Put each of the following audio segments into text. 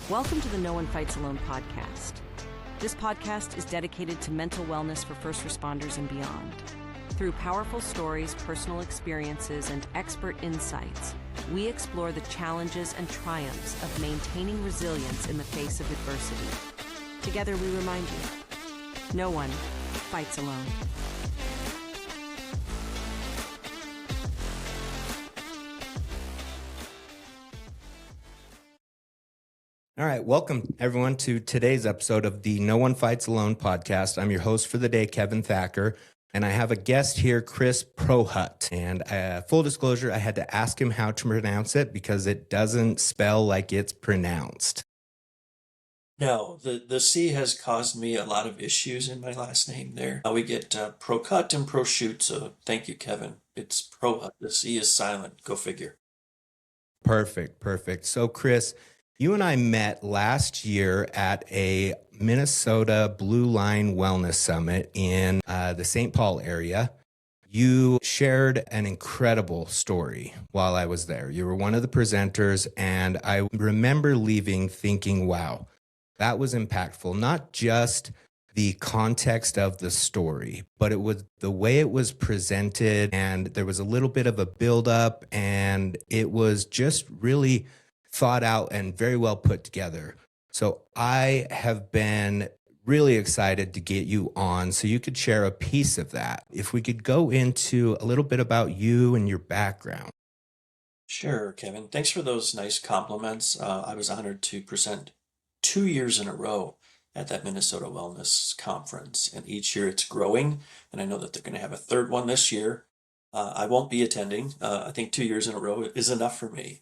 Welcome to the No One Fights Alone podcast. This podcast is dedicated to mental wellness for first responders and beyond. Through powerful stories, personal experiences, and expert insights, we explore the challenges and triumphs of maintaining resilience in the face of adversity. Together we remind you, no one fights alone. All right, welcome everyone to today's episode of the No One Fights Alone podcast. I'm your host for the day, Kevin Thacker, and I have a guest here, Chris Prochut. And full disclosure, I had to ask him how to pronounce it because it doesn't spell like it's pronounced. No, the C has caused me a lot of issues in my last name there. We get Prochut and Prochut, so thank you, Kevin. It's Prochut. The C is silent. Go figure. Perfect. So, Chris, you and I met last year at a Minnesota Blue Line Wellness Summit in the St. Paul area. You shared an incredible story while I was there. You were one of the presenters, and I remember leaving thinking, wow, that was impactful. Not just the context of the story, but it was the way it was presented, and there was a little bit of a buildup, and it was just really thought out and very well put together. So I have been really excited to get you on so you could share a piece of that. If we could go into a little bit about you and your background. Sure, Kevin. Thanks for those nice compliments. I was honored to present 2 years in a row at that Minnesota Wellness Conference, and each year it's growing, and I know that they're going to have a third one this year. I won't be attending. I think 2 years in a row is enough for me.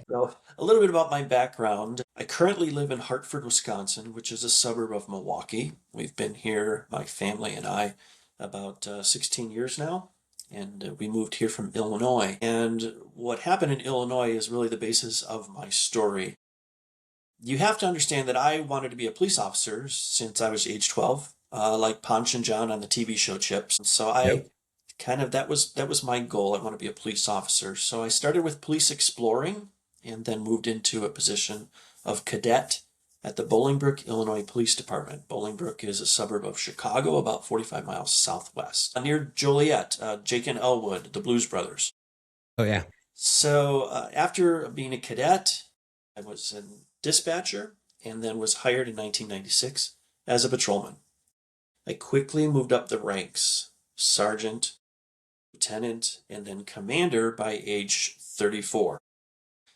So, a little bit about my background. I currently live in Hartford, Wisconsin, which is a suburb of Milwaukee. We've been here, my family and I, about 16 years now, and we moved here from Illinois. And what happened in Illinois is really the basis of my story. You have to understand that I wanted to be a police officer since I was age 12, like Ponch and John on the TV show Chips. So that was my goal. I want to be a police officer. So I started with police exploring and then moved into a position of cadet at the Bolingbrook, Illinois Police Department. Bolingbrook is a suburb of Chicago, about 45 miles southwest, near Joliet, Jake and Elwood, the Blues Brothers. Oh, yeah. So after being a cadet, I was a dispatcher and then was hired in 1996 as a patrolman. I quickly moved up the ranks, sergeant, lieutenant, and then commander by age 34.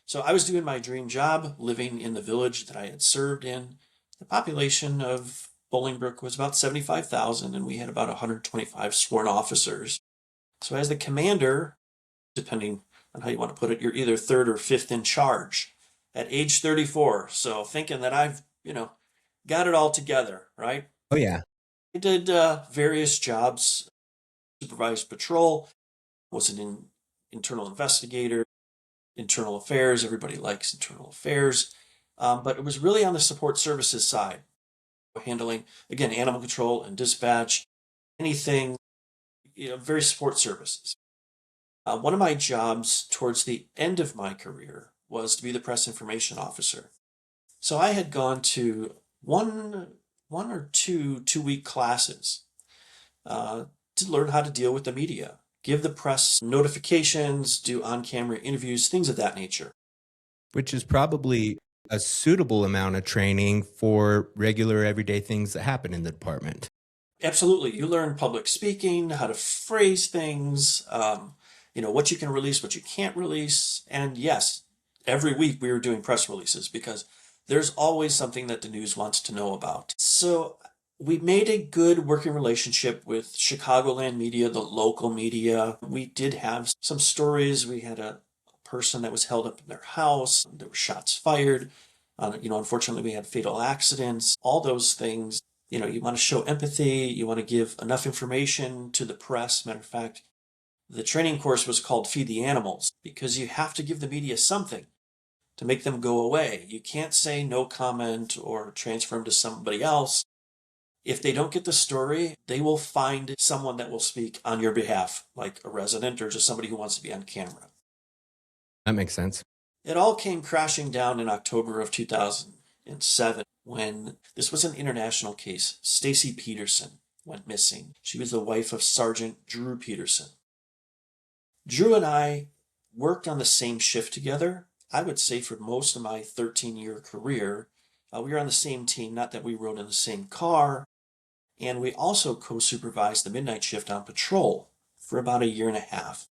So I was doing my dream job, living in the village that I had served in. The population of Bolingbrook was about 75,000, and we had about 125 sworn officers. So as the commander, depending on how you want to put it, you're either third or fifth in charge at age 34. So thinking that I've, got it all together, right? Oh, yeah. I did various jobs, supervised patrol, was an internal investigator, internal affairs. Everybody likes internal affairs. But it was really on the support services side, handling, again, animal control and dispatch, anything, very support services. One of my jobs towards the end of my career was to be the press information officer. So I had gone to one or two-week classes to learn how to deal with the media, give the press notifications, do on-camera interviews, things of that nature. Which is probably a suitable amount of training for regular everyday things that happen in the department. Absolutely. You learn public speaking, how to phrase things, what you can release, what you can't release. And yes, every week we were doing press releases because there's always something that the news wants to know about. So we made a good working relationship with Chicagoland media, the local media. We did have some stories. We had a person that was held up in their house. There were shots fired. Unfortunately, we had fatal accidents. All those things. You want to show empathy. You want to give enough information to the press. Matter of fact, the training course was called Feed the Animals because you have to give the media something to make them go away. You can't say no comment or transfer them to somebody else. If they don't get the story, they will find someone that will speak on your behalf, like a resident or just somebody who wants to be on camera. That makes sense. It all came crashing down in October of 2000. when this was an international case. Stacy Peterson went missing. She was the wife of Sergeant Drew Peterson. Drew and I worked on the same shift together. I would say for most of my 13-year career, we were on the same team, not that we rode in the same car, and we also co-supervised the midnight shift on patrol for about a year and a half.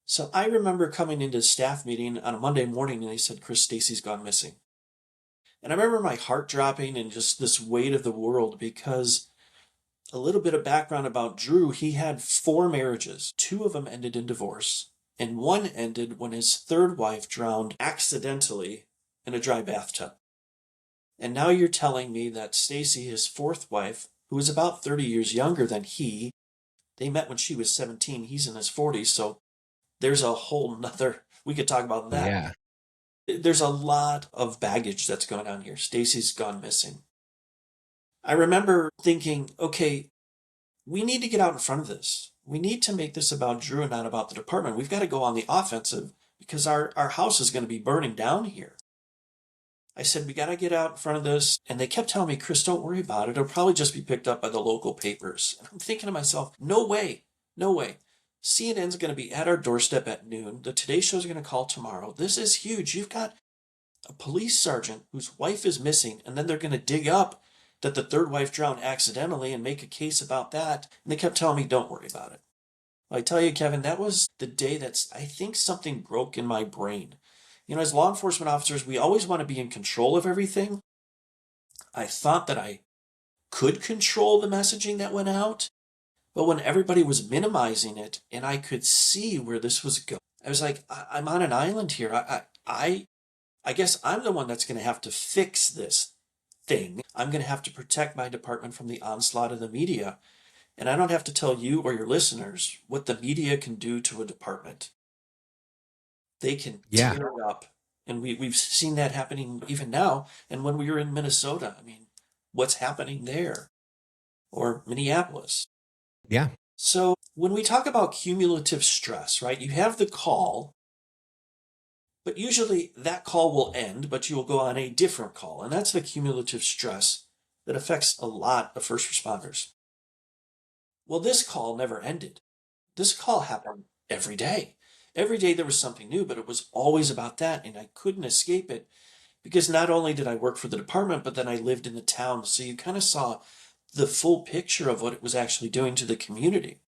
So I remember coming into a staff meeting on a Monday morning and they said, Chris, Stacy's gone missing. And I remember my heart dropping and just this weight of the world, because a little bit of background about Drew, he had 4 marriages. 2 of them ended in divorce, and 1 ended when his 3rd wife drowned accidentally in a dry bathtub. And now you're telling me that Stacy, his 4th wife, who was about 30 years younger than he, they met when she was 17, he's in his 40s, so there's a whole nother, we could talk about that. Yeah. There's a lot of baggage that's going on here. Stacy's gone missing. I remember thinking, okay, we need to get out in front of this. We need to make this about Drew and not about the department. We've got to go on the offensive because our house is going to be burning down here. I said, we got to get out in front of this. And they kept telling me, Chris, don't worry about it. It'll probably just be picked up by the local papers. And I'm thinking to myself, no way, no way. CNN's going to be at our doorstep at noon. The Today Show's going to call tomorrow. This is huge. You've got a police sergeant whose wife is missing, and then they're going to dig up that the 3rd wife drowned accidentally and make a case about that. And they kept telling me, don't worry about it. Well, I tell you, Kevin, that was the day I think something broke in my brain. You know, as law enforcement officers, we always want to be in control of everything. I thought that I could control the messaging that went out. But when everybody was minimizing it and I could see where this was going, I was like, I'm on an island here. I guess I'm the one that's going to have to fix this thing. I'm going to have to protect my department from the onslaught of the media. And I don't have to tell you or your listeners what the media can do to a department. They can tear it up. And we've seen that happening even now. And when we were in Minnesota, I mean, what's happening there? Or Minneapolis. Yeah. So when we talk about cumulative stress, right, you have the call, but usually that call will end, but you will go on a different call. And that's the cumulative stress that affects a lot of first responders. Well, this call never ended. This call happened every day. Every day there was something new, but it was always about that. And I couldn't escape it because not only did I work for the department, but then I lived in the town. So you kind of saw the full picture of what it was actually doing to the community.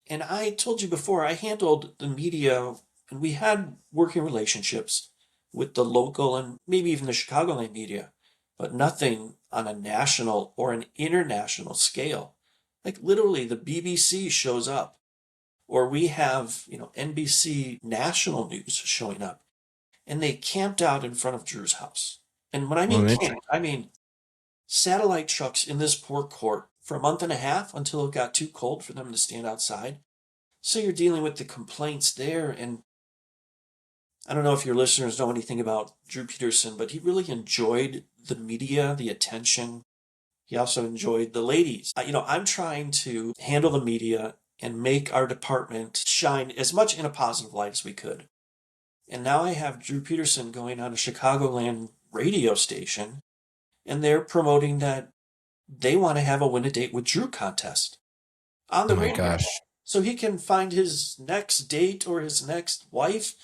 And I told you before, I handled the media, and we had working relationships with the local and maybe even the Chicagoland media, but nothing on a national or an international scale. Like literally the BBC shows up, or we have, NBC national news showing up, and they camped out in front of Drew's house. And when I mean camped, I mean satellite trucks in this poor court for a month and a half until it got too cold for them to stand outside. So you're dealing with the complaints there. And I don't know if your listeners know anything about Drew Peterson, but he really enjoyed the media, the attention. He also enjoyed the ladies. I'm trying to handle the media and make our department shine as much in a positive light as we could. And now I have Drew Peterson going on a Chicagoland radio station, and they're promoting that they want to have a win a date with Drew contest on the radio. Gosh. So he can find his next date or his next wife,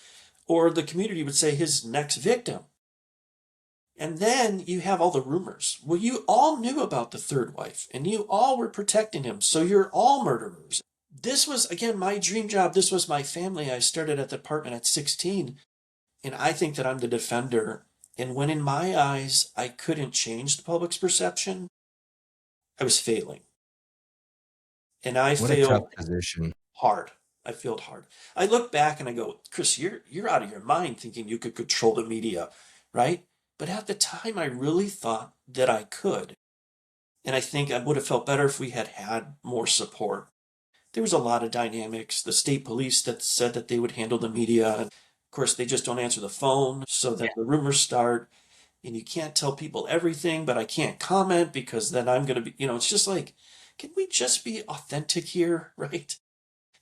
or the community would say his next victim. And then you have all the rumors. Well, you all knew about the 3rd wife, and you all were protecting him, so you're all murderers. This was, again, my dream job. This was my family. I started at the department at 16, and I think that I'm the defender. And when in my eyes, I couldn't change the public's perception, I was failing. And I failed a tough position. hard. I failed hard. I look back and I go, Chris, you're out of your mind thinking you could control the media, right? But at the time, I really thought that I could. And I think I would have felt better if we had more support. There was a lot of dynamics. The state police that said that they would handle the media. And of course, they just don't answer the phone, so that the rumors start. And you can't tell people everything, but I can't comment because then I'm going to be, it's just like, can we just be authentic here, right?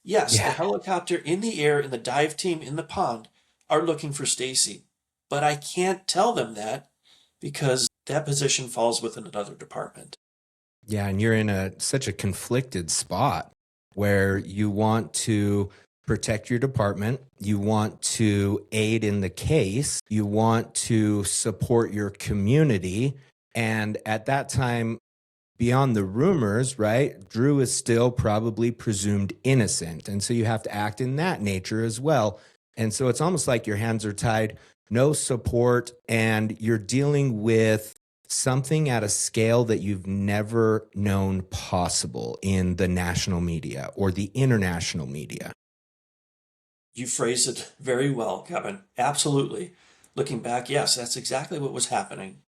Yes, the helicopter in the air and the dive team in the pond are looking for Stacy, but I can't tell them that because that position falls within another department. Yeah, and you're in such a conflicted spot where you want to protect your department, you want to aid in the case, you want to support your community. And at that time, beyond the rumors, right, Drew is still probably presumed innocent. And so you have to act in that nature as well. And so it's almost like your hands are tied, no support, and you're dealing with something at a scale that you've never known possible in the national media or the international media. You phrased it very well, Kevin. Absolutely. Looking back, yes, that's exactly what was happening.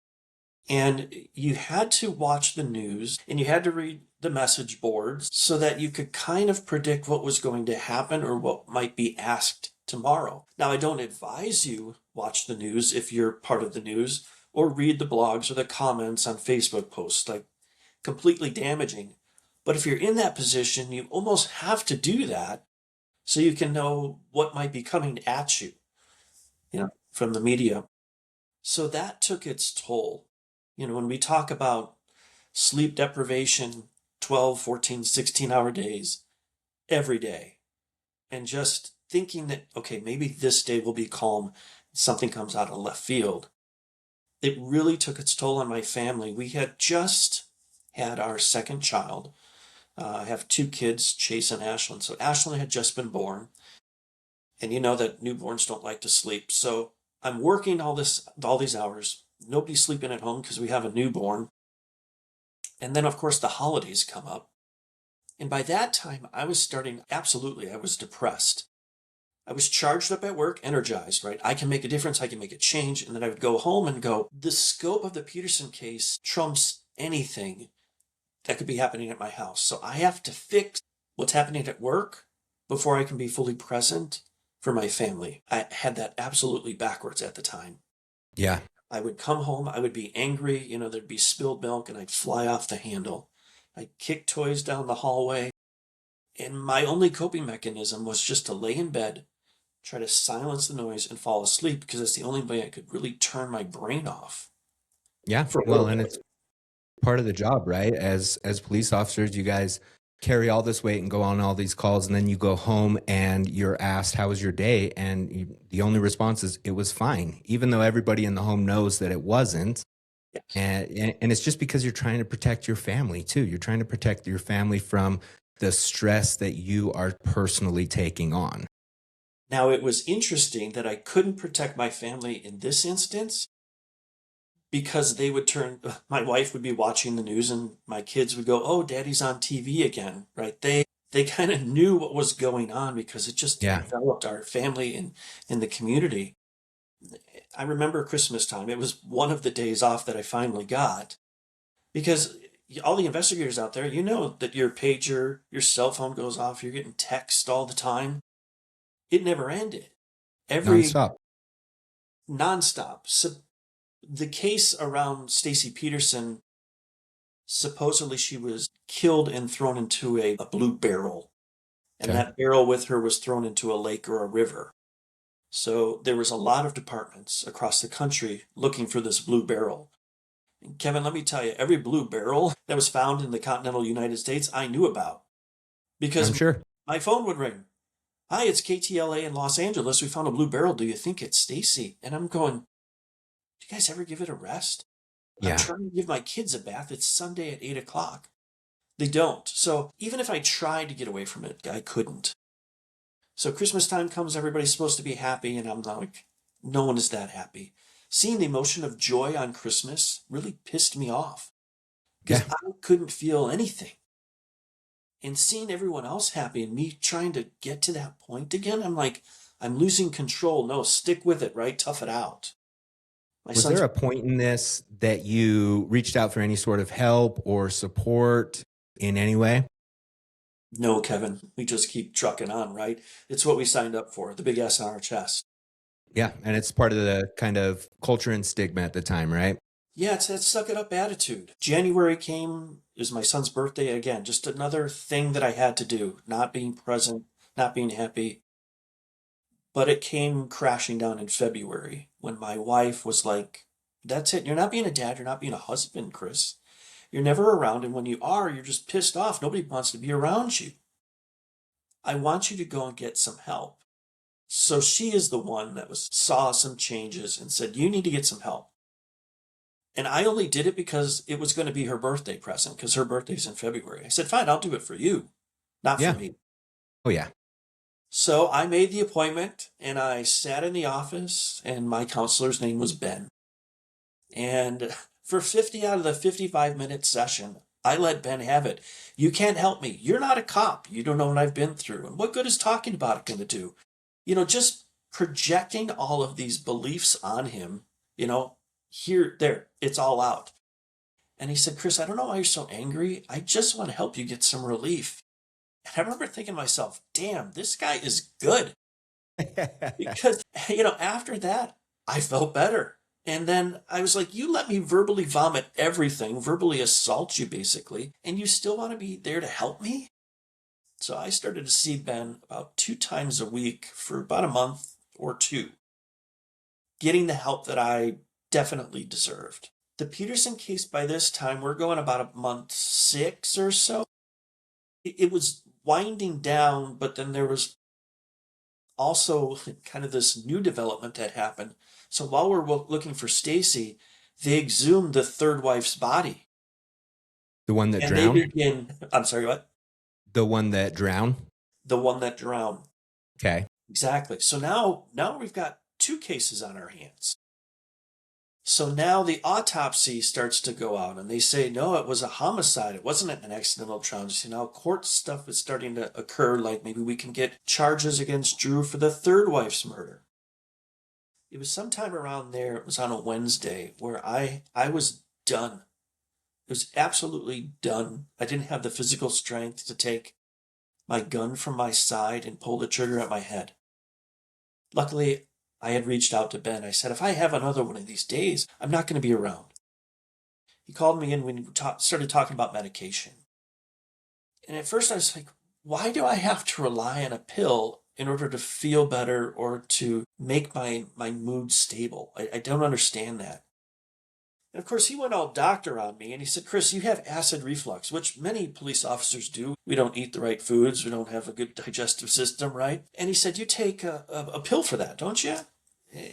And you had to watch the news and you had to read the message boards so that you could kind of predict what was going to happen or what might be asked tomorrow. Now, I don't advise you watch the news if you're part of the news, or read the blogs or the comments on Facebook posts, like completely damaging. But if you're in that position, you almost have to do that so you can know what might be coming at you, from the media. So that took its toll. When we talk about sleep deprivation, 12, 14, 16-hour days every day, and just thinking that, okay, maybe this day will be calm, something comes out of left field. It really took its toll on my family. We had just had our second child. I have two kids, Chase and Ashlyn. So Ashlyn had just been born. And you know that newborns don't like to sleep. So I'm working all these hours. Nobody's sleeping at home because we have a newborn. And then, of course, the holidays come up. And by that time, I was depressed. I was charged up at work, energized, right? I can make a difference. I can make a change. And then I would go home and go, the scope of the Peterson case trumps anything that could be happening at my house. So I have to fix what's happening at work before I can be fully present for my family. I had that absolutely backwards at the time. Yeah. I would come home, I would be angry, there'd be spilled milk and I'd fly off the handle. I'd kick toys down the hallway. And my only coping mechanism was just to lay in bed, try to silence the noise and fall asleep, because it's the only way I could really turn my brain off. Yeah. Well, and it's part of the job, right? As police officers, you guys carry all this weight and go on all these calls, and then you go home and you're asked, how was your day? And the only response is, it was fine, even though everybody in the home knows that it wasn't. Yes. And it's just because you're trying to protect your family too. You're trying to protect your family from the stress that you are personally taking on. Now, it was interesting that I couldn't protect my family in this instance, because my wife would be watching the news and my kids would go, oh, daddy's on TV again, right? They kind of knew what was going on because it just developed our family in the community. I remember Christmas time. It was one of the days off that I finally got, because all the investigators out there, that your pager, your cell phone goes off, you're getting text all the time. It never ended. Nonstop. So the case around Stacy Peterson, supposedly she was killed and thrown into a blue barrel. And that barrel with her was thrown into a lake or a river. So there was a lot of departments across the country looking for this blue barrel. And Kevin, let me tell you, every blue barrel that was found in the continental United States, I knew about. Because my phone would ring. Hi, it's KTLA in Los Angeles. We found a blue barrel. Do you think it's Stacy? And I'm going, do you guys ever give it a rest? Yeah. I'm trying to give my kids a bath. It's Sunday at 8 o'clock. They don't. So even if I tried to get away from it, I couldn't. So Christmas time comes, everybody's supposed to be happy, and I'm like, no one is that happy. Seeing the emotion of joy on Christmas really pissed me off, because I couldn't feel anything. And seeing everyone else happy and me trying to get to that point again, I'm like, I'm losing control. No, stick with it, right? Tough it out. Was there a point in this that you reached out for any sort of help or support in any way? No, Kevin. We just keep trucking on, right? It's what we signed up for, the big S on our chest. Yeah, and it's part of the kind of culture and stigma at the time, right? Yeah, it's that suck it up attitude. January came, it was my son's birthday again, just another thing that I had to do, not being present, not being happy. But it came crashing down in February when my wife was like, That's it. You're not being a dad. You're not being a husband, Chris. You're never around. And when you are, you're just pissed off. Nobody wants to be around you. I want you to go and get some help. So she is the one that saw some changes and said, you need to get some help. And I only did it because it was going to be her birthday present, because her birthday's in February. I said, fine, I'll do it for you, not Yeah. for me. Oh, yeah. So I made the appointment and I sat in the office, and my counselor's name was Ben. And for 50 out of the 55-minute session, I let Ben have it. You can't help me. You're not a cop. You don't know what I've been through. And what good is talking about it going to do? Just projecting all of these beliefs on him, here, there, it's all out. And he said, Chris, I don't know why you're so angry. I just want to help you get some relief. And I remember thinking to myself, damn, this guy is good. Because, after that, I felt better. And then I was like, you let me verbally vomit everything, verbally assault you basically, and you still want to be there to help me? So I started to see Ben about 2 times a week for about a month or 2, getting the help that I definitely deserved. The Peterson case, by this time, we're going about a month 6 or so. It was winding down, but then there was also kind of this new development that happened. So while we're looking for Stacy, they exhumed the third wife's body. The one that And drowned? they begin, I'm sorry, what? The one that drowned? The one that drowned. Okay. Exactly. So now we've got 2 cases on our hands. So now the autopsy starts to go out, and they say, no, it was a homicide. It wasn't an accidental trauma. So now court stuff is starting to occur, like maybe we can get charges against Drew for the third wife's murder. It was sometime around there, it was on a Wednesday, where I was done. It was absolutely done. I didn't have the physical strength to take my gun from my side and pull the trigger at my head. Luckily, I had reached out to Ben. I said, if I have another one of these days, I'm not going to be around. He called me in when we started talking about medication. And at first I was like, why do I have to rely on a pill in order to feel better or to make my mood stable? I don't understand that. And of course, he went all doctor on me, and he said, Chris, you have acid reflux, which many police officers do. We don't eat the right foods. We don't have a good digestive system, right? And he said, you take a pill for that, don't you?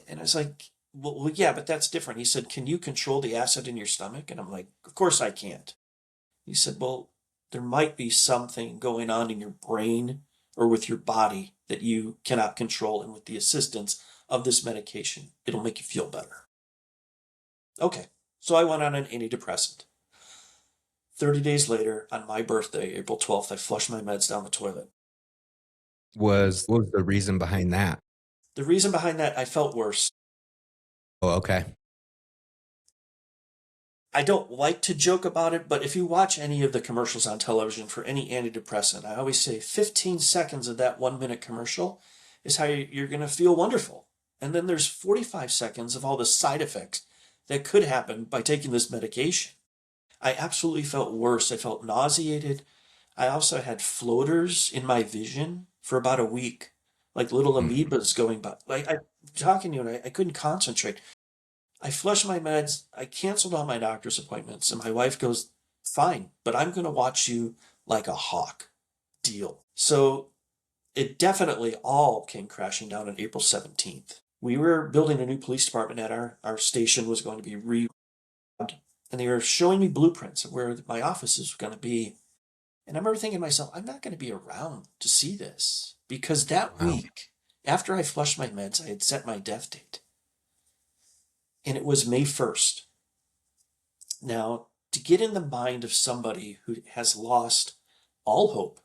And I was like, well, yeah, but that's different. He said, can you control the acid in your stomach? And I'm like, of course I can't. He said, well, there might be something going on in your brain or with your body that you cannot control. And with the assistance of this medication, it'll make you feel better. Okay, so I went on an antidepressant. 30 days later, on my birthday, April 12th, I flushed my meds down the toilet. What was the reason behind that? The reason behind that, I felt worse. Oh, okay. I don't like to joke about it, but if you watch any of the commercials on television for any antidepressant, I always say 15 seconds of that 1-minute commercial is how you're going to feel wonderful. And then there's 45 seconds of all the side effects that could happen by taking this medication. I absolutely felt worse. I felt nauseated. I also had floaters in my vision for about a week, like little amoebas going by. Like I'm talking to you, and I couldn't concentrate. I flushed my meds. I canceled all my doctor's appointments, and my wife goes, fine, but I'm going to watch you like a hawk. Deal. So it definitely all came crashing down on April 17th. We were building a new police department at our station was going to be revamped, and they were showing me blueprints of where my offices were going to be. And I remember thinking to myself, I'm not going to be around to see this, because that week, after I flushed my meds, I had set my death date. And it was May 1st. Now, to get in the mind of somebody who has lost all hope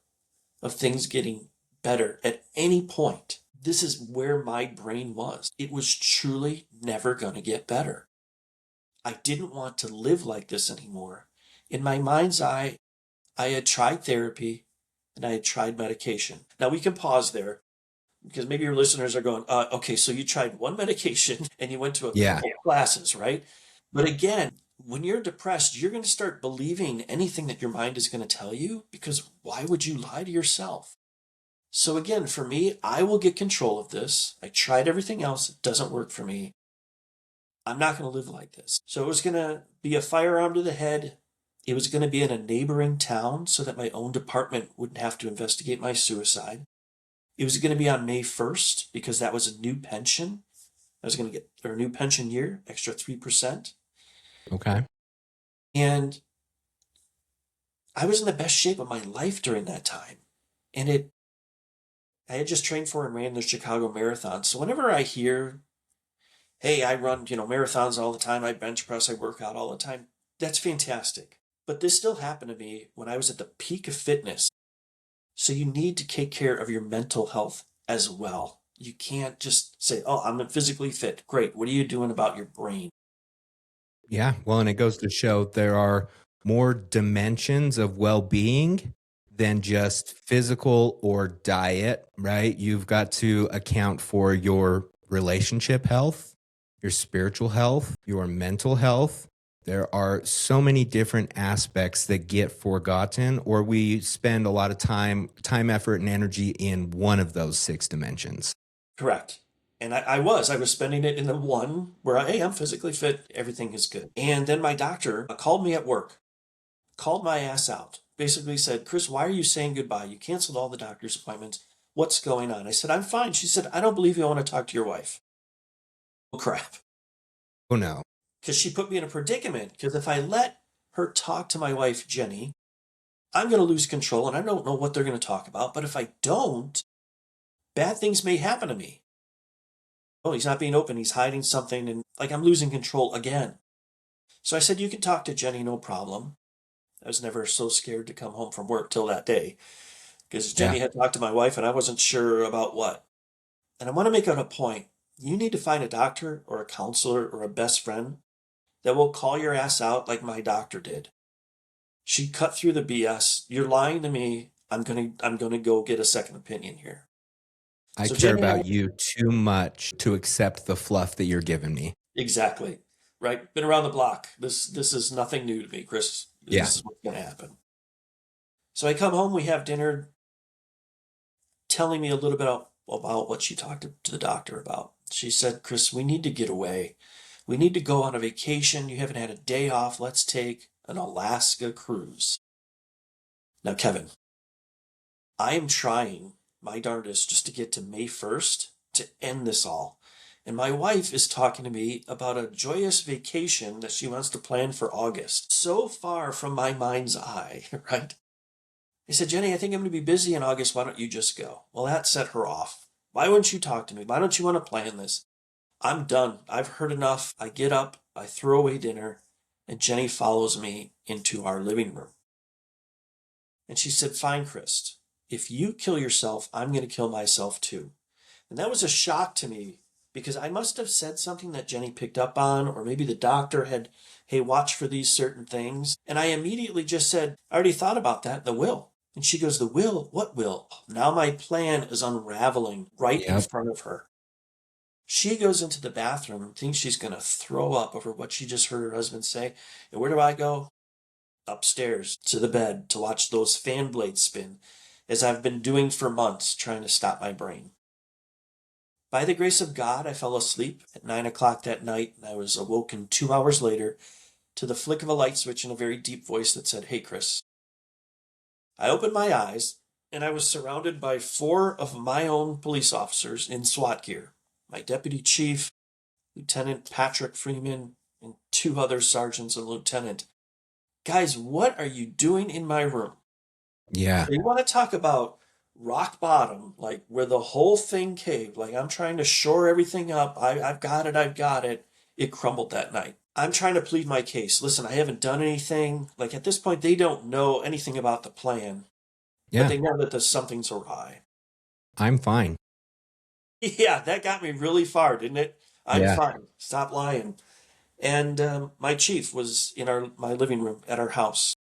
of things getting better at any point, this is where my brain was. It was truly never going to get better. I didn't want to live like this anymore. In my mind's eye, I had tried therapy and I had tried medication. Now we can pause there, because maybe your listeners are going, okay, so you tried one medication and you went to a couple classes, right? But again, when you're depressed, you're going to start believing anything that your mind is going to tell you, because why would you lie to yourself? So again, for me, I will get control of this. I tried everything else. It doesn't work for me. I'm not going to live like this. So it was going to be a firearm to the head. It was going to be in a neighboring town so that my own department wouldn't have to investigate my suicide. It was going to be on May 1st because that was a new pension. I was going to get a new pension year, extra 3%. Okay. And I was in the best shape of my life during that time. And I had just trained for and ran the Chicago Marathon. So whenever I hear, hey, I run, marathons all the time, I bench press, I work out all the time, that's fantastic. But this still happened to me when I was at the peak of fitness. So you need to take care of your mental health as well. You can't just say, oh, I'm physically fit. Great. What are you doing about your brain? Yeah. Well, and it goes to show there are more dimensions of well-being than just physical or diet, right? You've got to account for your relationship health, your spiritual health, your mental health. There are so many different aspects that get forgotten, or we spend a lot of time, effort, and energy in one of those 6 dimensions. Correct. And I was spending it in the one where, hey, I'm physically fit, everything is good. And then my doctor called me at work, called my ass out, basically said, Chris, why are you saying goodbye? You canceled all the doctor's appointments. What's going on? I said, I'm fine. She said, I don't believe you want to talk to your wife. Oh, crap. Oh, no. Because she put me in a predicament. Because if I let her talk to my wife, Jenny, I'm going to lose control and I don't know what they're going to talk about. But if I don't, bad things may happen to me. Oh, he's not being open. He's hiding something. And I'm losing control again. So I said, you can talk to Jenny, no problem. I was never so scared to come home from work till that day. Because Jenny had talked to my wife and I wasn't sure about what. And I want to make it a point. You need to find a doctor or a counselor or a best friend that will call your ass out like my doctor did. She cut through the BS. You're lying to me. I'm gonna go get a second opinion here. I So care Jenny about you too much to accept the fluff that you're giving me. Exactly. Right. Been around the block. This is nothing new to me, Chris. This is what's gonna happen. So I come home, we have dinner, telling me a little bit about what she talked to the doctor about. She said, Chris, we need to get away. We need to go on a vacation. You haven't had a day off. Let's take an Alaska cruise. Now, Kevin, I am trying my darndest just to get to May 1st to end this all. And my wife is talking to me about a joyous vacation that she wants to plan for August. So far from my mind's eye, right? I said, Jenny, I think I'm going to be busy in August. Why don't you just go? Well, that set her off. Why wouldn't you talk to me? Why don't you want to plan this? I'm done. I've heard enough. I get up, I throw away dinner, and Jenny follows me into our living room. And she said, fine, Chris, if you kill yourself, I'm going to kill myself too. And that was a shock to me because I must have said something that Jenny picked up on, or maybe the doctor had, hey, watch for these certain things. And I immediately just said, I already thought about that, the will. And she goes, the will? What will? Now my plan is unraveling right in front of her. She goes into the bathroom and thinks she's going to throw up over what she just heard her husband say. And where do I go? Upstairs to the bed to watch those fan blades spin, as I've been doing for months, trying to stop my brain. By the grace of God, I fell asleep at 9 o'clock that night, and I was awoken 2 hours later to the flick of a light switch and a very deep voice that said, hey, Chris. I opened my eyes, and I was surrounded by 4 of my own police officers in SWAT gear. My deputy chief, Lieutenant Patrick Freeman, and 2 other sergeants and lieutenant. Guys, what are you doing in my room? Yeah. So you want to talk about rock bottom, like where the whole thing caved, like I'm trying to shore everything up. I've got it. It crumbled that night. I'm trying to plead my case. Listen, I haven't done anything. Like at this point, they don't know anything about the plan, but they know that something's awry. I'm fine. Yeah, that got me really far, didn't it? I'm fine. Stop lying. And my chief was in my living room at our house.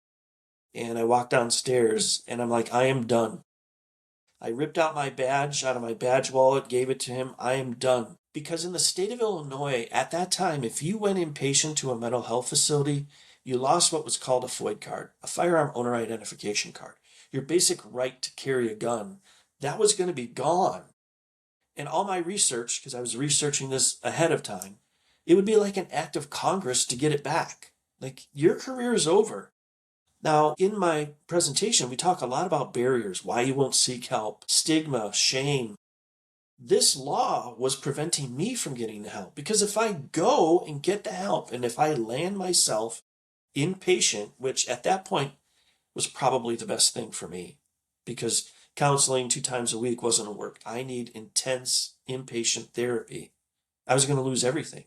And I walked downstairs and I'm like, I am done. I ripped out my badge out of my badge wallet, gave it to him. I am done. Because in the state of Illinois, at that time, if you went inpatient to a mental health facility, you lost what was called a FOID card, a firearm owner identification card. Your basic right to carry a gun. That was going to be gone. And all my research, because I was researching this ahead of time, it would be like an act of Congress to get it back. Like, your career is over. Now, in my presentation, we talk a lot about barriers, why you won't seek help, stigma, shame. This law was preventing me from getting the help, because if I go and get the help, and if I land myself inpatient, which at that point was probably the best thing for me, because counseling 2 times a week wasn't going to work. I need intense inpatient therapy. I was going to lose everything.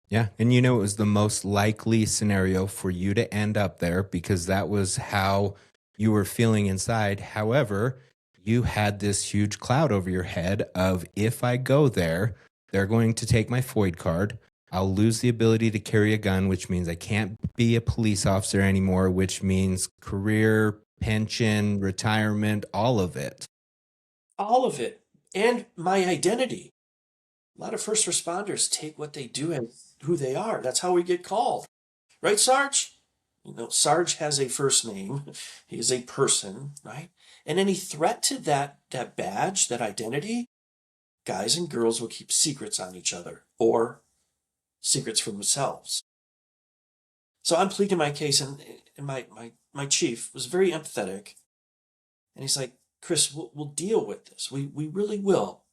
Yeah. And it was the most likely scenario for you to end up there because that was how you were feeling inside. However, you had this huge cloud over your head of, if I go there, they're going to take my FOID card. I'll lose the ability to carry a gun, which means I can't be a police officer anymore, which means career, pension, retirement, all of it. All of it. And my identity. A lot of first responders take what they do as who they are. That's how we get called. Right, Sarge? Sarge has a first name. He is a person, right? And any threat to that badge, that identity, guys and girls will keep secrets on each other or secrets from themselves. So I'm pleading my case, and my chief was very empathetic. And he's like, Chris, we'll deal with this. We really will.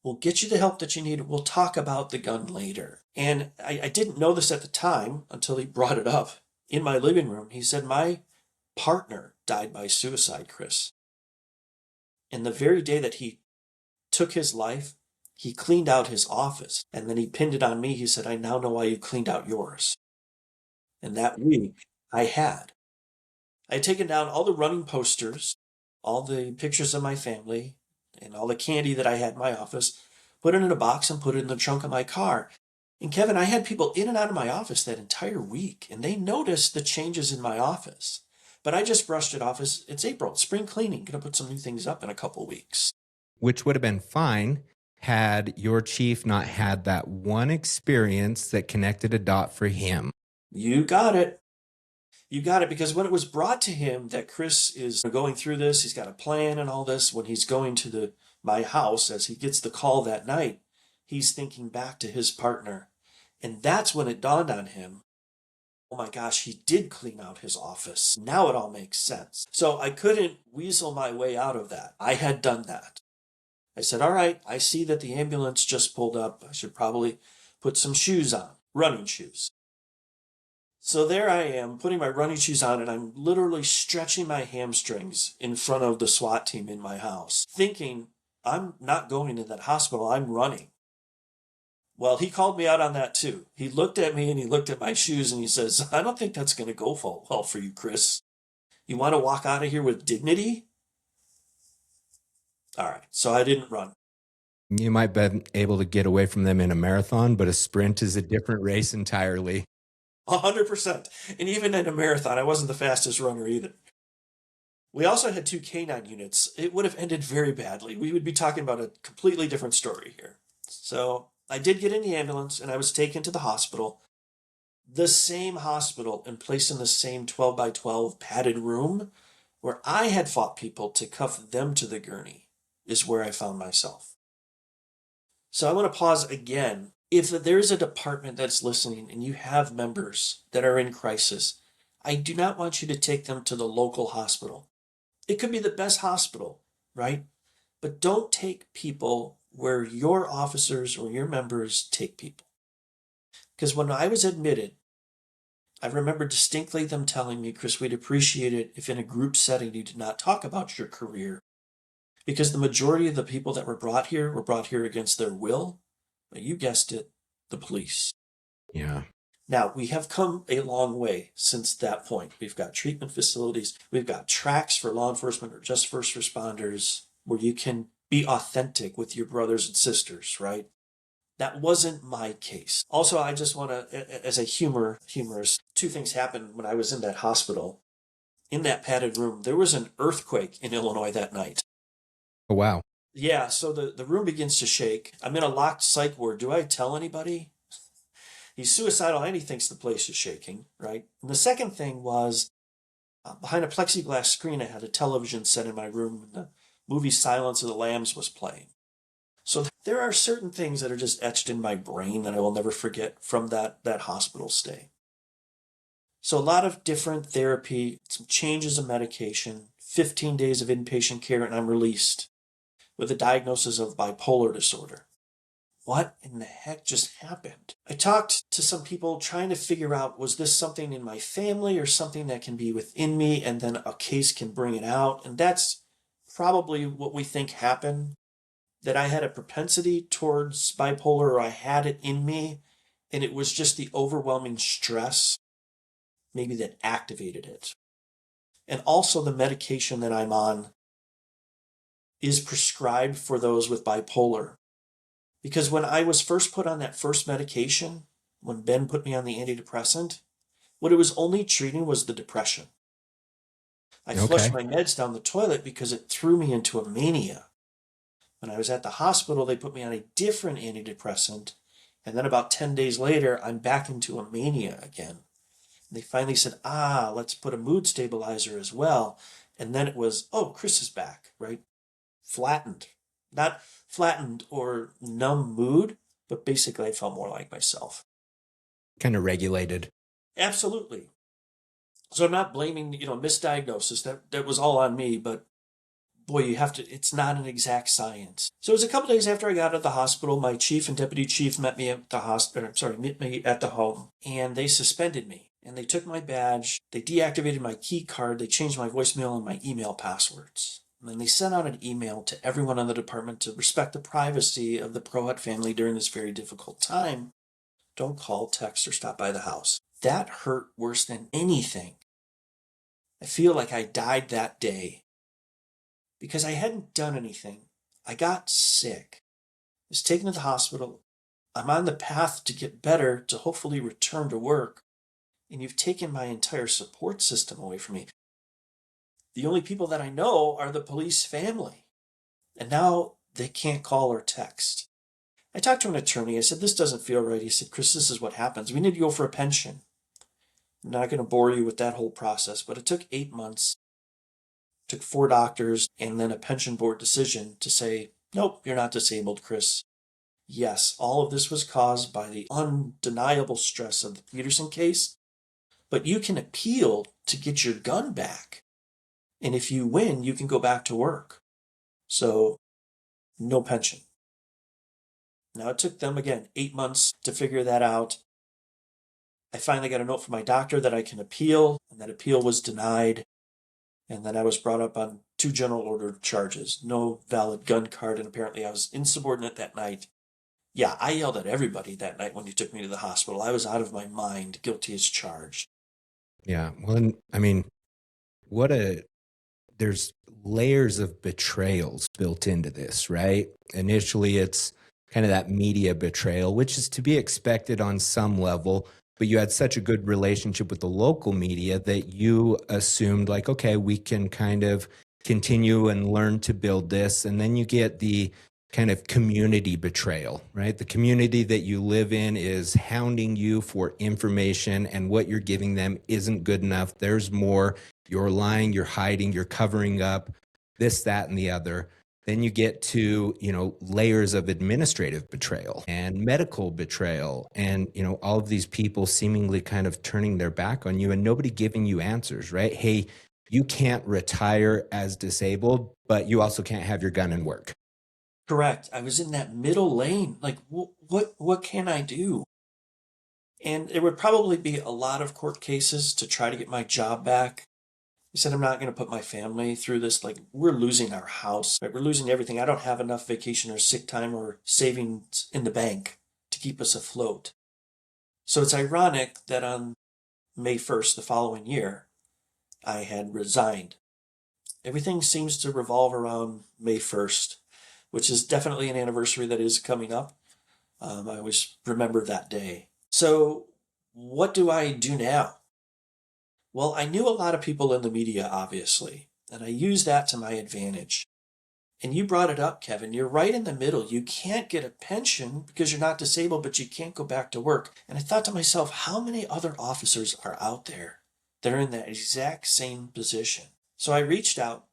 We'll get you the help that you need. We'll talk about the gun later. And I didn't know this at the time until he brought it up in my living room. He said, my partner died by suicide, Chris. And the very day that he took his life, he cleaned out his office. And then he pinned it on me. He said, I now know why you cleaned out yours. And that week, I had taken down all the running posters, all the pictures of my family, and all the candy that I had in my office, put it in a box and put it in the trunk of my car. And Kevin, I had people in and out of my office that entire week, and they noticed the changes in my office. But I just brushed it off as it's April, spring cleaning, gonna put some new things up in a couple weeks. Which would have been fine had your chief not had that one experience that connected a dot for him. You got it. You got it, because when it was brought to him that Chris is going through this, he's got a plan and all this, when he's going to my house, as he gets the call that night, he's thinking back to his partner. And that's when it dawned on him, oh my gosh, he did clean out his office. Now it all makes sense. So I couldn't weasel my way out of that. I had done that. I said, all right, I see that the ambulance just pulled up. I should probably put some shoes on, running shoes. So there I am, putting my running shoes on, and I'm literally stretching my hamstrings in front of the SWAT team in my house, thinking, I'm not going to that hospital, I'm running. Well, he called me out on that too. He looked at me and he looked at my shoes and he says, I don't think that's going to go well for you, Chris. You want to walk out of here with dignity? All right, so I didn't run. You might be able to get away from them in a marathon, but a sprint is a different race entirely. 100%. And even in a marathon, I wasn't the fastest runner either. We also had 2 canine units. It would have ended very badly. We would be talking about a completely different story here. So I did get in the ambulance and I was taken to the hospital. The same hospital, and placed in the same 12 by 12 padded room where I had fought people to cuff them to the gurney, is where I found myself. So I want to pause again. If there's a department that's listening and you have members that are in crisis, I do not want you to take them to the local hospital. It could be the best hospital, right? But don't take people where your officers or your members take people. Because when I was admitted, I remember distinctly them telling me, Chris, we'd appreciate it if in a group setting you did not talk about your career. Because the majority of the people that were brought here against their will. But you guessed it, the police. Yeah. Now, we have come a long way since that point. We've got treatment facilities. We've got tracks for law enforcement or just first responders where you can be authentic with your brothers and sisters, right? That wasn't my case. Also, I just want to, as a humorist, 2 things happened when I was in that hospital. In that padded room, there was an earthquake in Illinois that night. Oh, wow. Yeah, so the room begins to shake. I'm in a locked psych ward. Do I tell anybody? He's suicidal and he thinks the place is shaking, right? And the second thing was, behind a plexiglass screen, I had a television set in my room, and the movie Silence of the Lambs was playing. So there are certain things that are just etched in my brain that I will never forget from that hospital stay. So a lot of different therapy, some changes of medication, 15 days of inpatient care, and I'm released with a diagnosis of bipolar disorder. What in the heck just happened? I talked to some people trying to figure out, was this something in my family or something that can be within me and then a case can bring it out? And that's probably what we think happened, that I had a propensity towards bipolar, or I had it in me, and it was just the overwhelming stress maybe that activated it. And also the medication that I'm on is prescribed for those with bipolar. Because when I was first put on that first medication, when Ben put me on the antidepressant, what it was only treating was the depression. I flushed Okay. my meds down the toilet because it threw me into a mania. When I was at the hospital, they put me on a different antidepressant, and then about 10 days later, I'm back into a mania again. And they finally said, let's put a mood stabilizer as well. And then it was, oh, Chris is back, right? Flattened. Not flattened or numb mood, but basically I felt more like myself. Kind of regulated. Absolutely. So I'm not blaming, misdiagnosis. That was all on me, but boy, it's not an exact science. So it was a couple days after I got out of the hospital, my chief and deputy chief met me at the home, and they suspended me. And they took my badge, they deactivated my key card, they changed my voicemail and my email passwords. And then they sent out an email to everyone in the department to respect the privacy of the Prochut family during this very difficult time. Don't call, text, or stop by the house. That hurt worse than anything. I feel like I died that day because I hadn't done anything. I got sick. I was taken to the hospital. I'm on the path to get better, to hopefully return to work. And you've taken my entire support system away from me. The only people that I know are the police family. And now they can't call or text. I talked to an attorney. I said, this doesn't feel right. He said, Chris, this is what happens. We need to go for a pension. I'm not going to bore you with that whole process, but it took 8 months. It took 4 doctors and then a pension board decision to say, nope, you're not disabled, Chris. Yes, all of this was caused by the undeniable stress of the Peterson case, but you can appeal to get your gun back. And if you win, you can go back to work. So, no pension. Now, it took them, again, 8 months to figure that out. I finally got a note from my doctor that I can appeal, and that appeal was denied. And then I was brought up on 2 general order charges. No valid gun card, and apparently I was insubordinate that night. Yeah, I yelled at everybody that night when you took me to the hospital. I was out of my mind, guilty as charged. Yeah. Well, I mean, there's layers of betrayals built into this, right? Initially, it's kind of that media betrayal, which is to be expected on some level, but you had such a good relationship with the local media that you assumed like, okay, we can kind of continue and learn to build this. And then you get the kind of community betrayal, right? The community that you live in is hounding you for information, and what you're giving them isn't good enough. There's more. You're lying, you're hiding, you're covering up this, that, and the other. Then you get to, layers of administrative betrayal and medical betrayal, and, all of these people seemingly kind of turning their back on you and nobody giving you answers, right? Hey, you can't retire as disabled, but you also can't have your gun and work. Correct. I was in that middle lane. Like, what can I do? And there would probably be a lot of court cases to try to get my job back. He said, I'm not going to put my family through this. Like, we're losing our house, right? We're losing everything. I don't have enough vacation or sick time or savings in the bank to keep us afloat. So it's ironic that on May 1st, the following year, I had resigned. Everything seems to revolve around May 1st, which is definitely an anniversary that is coming up. I always remember that day. So what do I do now? Well, I knew a lot of people in the media, obviously, and I used that to my advantage. And you brought it up, Kevin. You're right in the middle. You can't get a pension because you're not disabled, but you can't go back to work. And I thought to myself, how many other officers are out there that are in that exact same position? So I reached out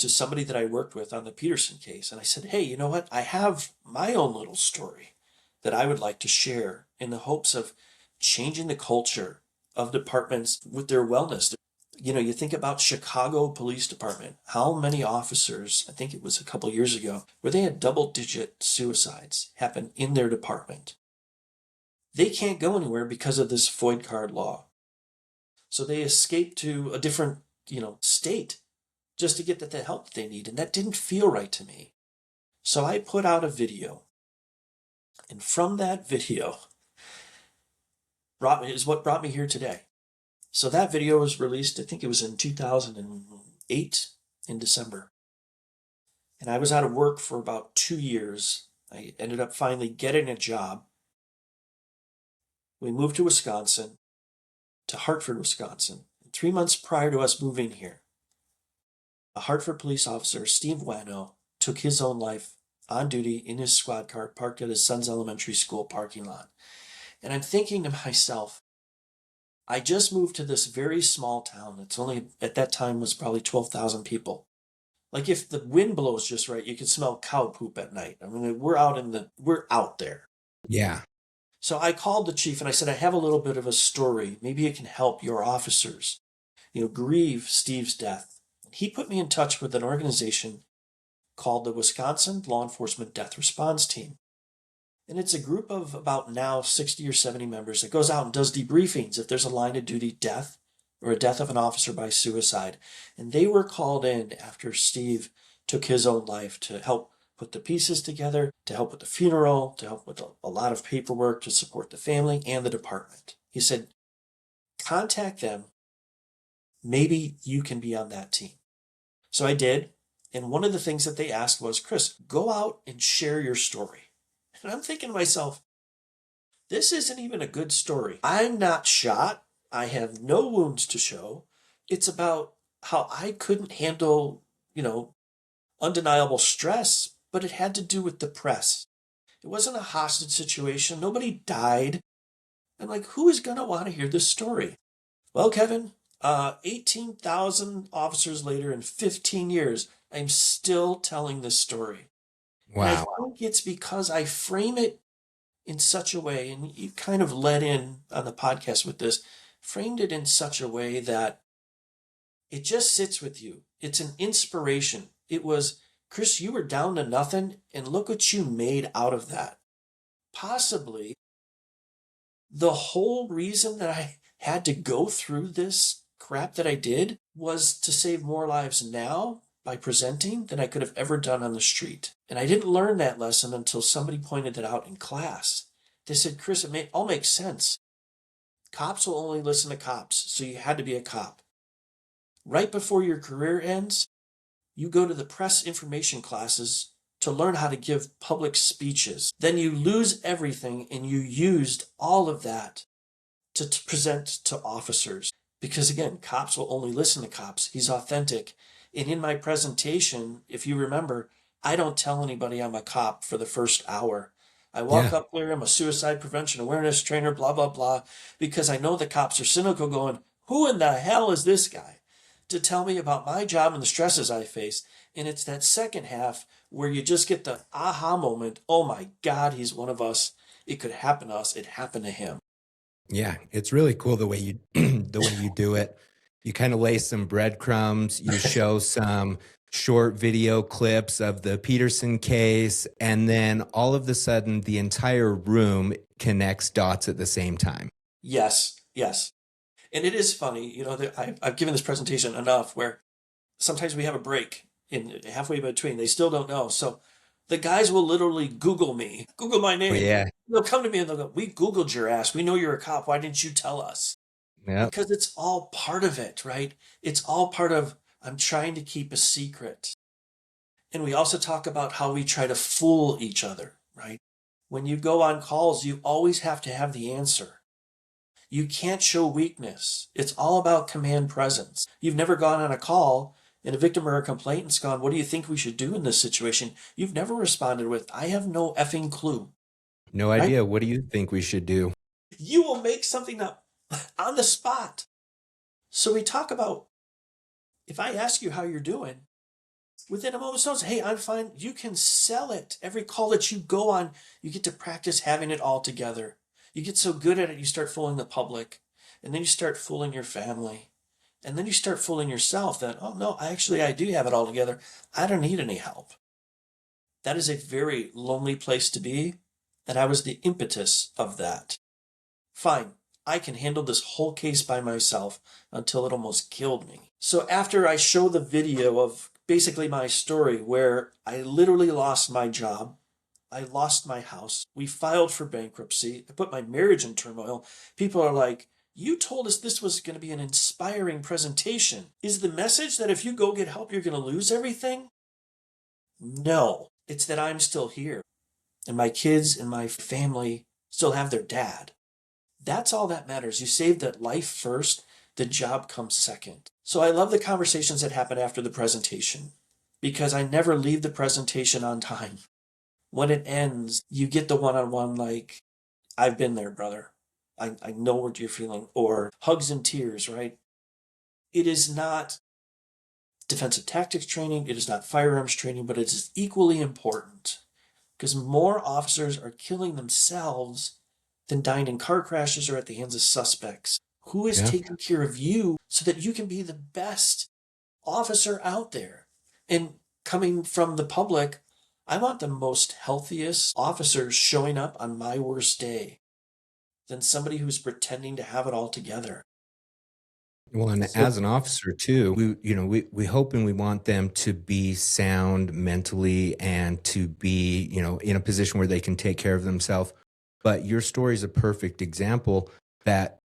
to somebody that I worked with on the Peterson case. And I said, hey, you know what? I have my own little story that I would like to share in the hopes of changing the culture of departments with their wellness. You know, you think about Chicago Police Department, how many officers, I think it was a couple years ago, where they had double-digit suicides happen in their department. They can't go anywhere because of this FOID card law. So they escape to a different, state just to get the help that they need. And that didn't feel right to me. So I put out a video. And from that video is what brought me here today. So that video was released, I think it was in 2008 in December. And I was out of work for about 2 years. I ended up finally getting a job. We moved to Wisconsin, to Hartford, Wisconsin. 3 months prior to us moving here, a Hartford police officer, Steve Wano, took his own life on duty in his squad car parked at his son's elementary school parking lot. And I'm thinking to myself, I just moved to this very small town that's only, at that time, was probably 12,000 people. Like if the wind blows just right, you can smell cow poop at night. I mean, we're out there. Yeah. So I called the chief and I said, I have a little bit of a story. Maybe it can help your officers, grieve Steve's death. He put me in touch with an organization called the Wisconsin Law Enforcement Death Response Team. And it's a group of about now 60 or 70 members that goes out and does debriefings if there's a line of duty death or a death of an officer by suicide. And they were called in after Steve took his own life to help put the pieces together, to help with the funeral, to help with a lot of paperwork to support the family and the department. He said, contact them. Maybe you can be on that team. So I did. And one of the things that they asked was, Chris, go out and share your story. And I'm thinking to myself, this isn't even a good story. I'm not shot. I have no wounds to show. It's about how I couldn't handle, undeniable stress, but it had to do with the press. It wasn't a hostage situation. Nobody died. I'm like, who is going to want to hear this story? Well, Kevin, 18,000 officers later in 15 years, I'm still telling this story. Wow. And I think it's because I frame it in such a way, and you kind of led in on the podcast with this, framed it in such a way that it just sits with you. It's an inspiration. It was, Chris, you were down to nothing, and look what you made out of that. Possibly the whole reason that I had to go through this crap that I did was to save more lives now by presenting than I could have ever done on the street. And I didn't learn that lesson until somebody pointed it out in class. They said, Chris, it all makes sense. Cops will only listen to cops, so you had to be a cop. Right before your career ends, you go to the press information classes to learn how to give public speeches. Then you lose everything, and you used all of that to present to officers. Because again, cops will only listen to cops. He's authentic. And in my presentation, if you remember, I don't tell anybody I'm a cop for the first hour. I walk up there, I'm a suicide prevention awareness trainer, blah, blah, blah, because I know the cops are cynical going, who in the hell is this guy to tell me about my job and the stresses I face? And it's that second half where you just get the aha moment. Oh my God, he's one of us. It could happen to us. It happened to him. Yeah, it's really cool the way you do it. You kind of lay some breadcrumbs, you show some short video clips of the Peterson case, and then all of a sudden the entire room connects dots at the same time. Yes. And it is funny, I've given this presentation enough where sometimes we have a break in halfway between. They still don't know. So the guys will literally Google me, Google my name. Yeah. They'll come to me and they'll go, we Googled your ass. We know you're a cop. Why didn't you tell us? Yeah. Because it's all part of it, right? It's all part of, I'm trying to keep a secret. And we also talk about how we try to fool each other, right? When you go on calls, you always have to have the answer. You can't show weakness. It's all about command presence. You've never gone on a call and a victim or a complainant's gone, what do you think we should do in this situation? You've never responded with, I have no effing clue. No idea. Right? What do you think we should do? You will make something up on the spot. So we talk about, if I ask you how you're doing, Within a moment's notice, hey, I'm fine. You can sell it. Every call that you go on, you get to practice having it all together. You get so good at it, you start fooling the public. And then you start fooling your family. And then you start fooling yourself that, oh no, I do have it all together. I don't need any help. That is a very lonely place to be. And I was the impetus of that. Fine, I can handle this whole case by myself until it almost killed me. So after I show the video of basically my story where I literally lost my job, I lost my house, we filed for bankruptcy, I put my marriage in turmoil, people are like, you told us this was going to be an inspiring presentation. Is the message that if you go get help, you're going to lose everything? No, it's that I'm still here. And my kids and my family still have their dad. That's all that matters. You save that life first, the job comes second. So I love the conversations that happen after the presentation because I never leave the presentation on time. When it ends, you get the one-on-one like, I've been there, brother. I know what you're feeling, or hugs and tears, right? It is not defensive tactics training, it is not firearms training, but it is equally important because more officers are killing themselves than dying in car crashes or at the hands of suspects. Who is taking care of you so that you can be the best officer out there? And coming from the public, I want the most healthiest officers showing up on my worst day than somebody who's pretending to have it all together. Well, and as an officer too, we hope and we want them to be sound mentally and to be, in a position where they can take care of themselves. But your story is a perfect example that